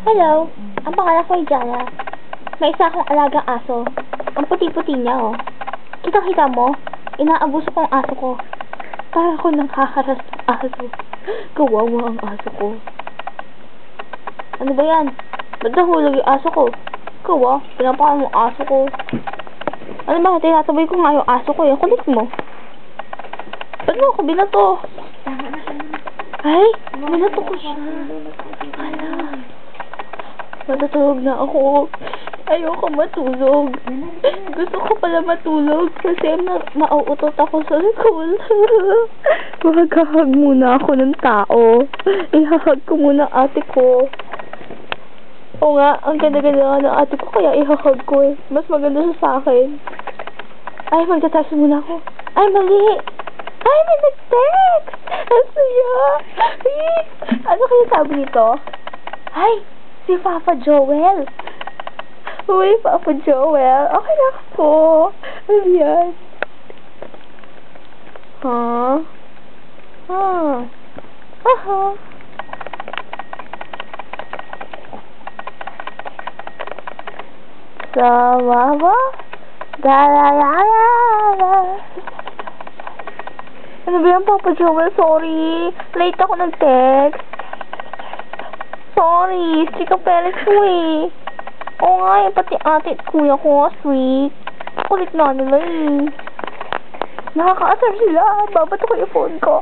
Hello, ang pangalan ko ay Jana. May isa akong alagang aso. Ang puti-puti niya, oh. Kita-kita mo, inaabuso ko ang aso ko. Para ako nanghaharas ng aso. Kawawa ang aso ko. Ano ba yan? Ba't nahulog yung aso ko? Ikaw, pinapakan mo aso ko. Ano ba? Tinataboy ko nga yung aso ko. Yung kulit mo. Ba't mo ako binato? Ay, binato ko siya. Ala. Matutulog na ako. Ayoko matulog. Gusto ko pala matulog kasi mauutot ako sa school. Maghahag muna ako ng tao. Ihahag ko muna ate ko. Oo nga, ang ganda-ganda ng ate ko kaya ihahag ko eh. Mas maganda siya sa akin. Ay, magta-text muna ako. Ay, mali! Ay, may nag-text! Ang saya! Ano kaya sabi nito? Ay, si Papa Joel! Uy, Papa Joel! Okay na ako! Ano yan? Huh? Aha! Sawawa? Dalalala! Ano ba yan, Papa Joel? Sorry. Late ako nag-text. Sorry. Strict ang parents ko eh. Oo nga eh. Pati ate at kuya ko. Sweet. Kulit na nila eh. Nakaka-asar sila. Babato ko yung phone ko.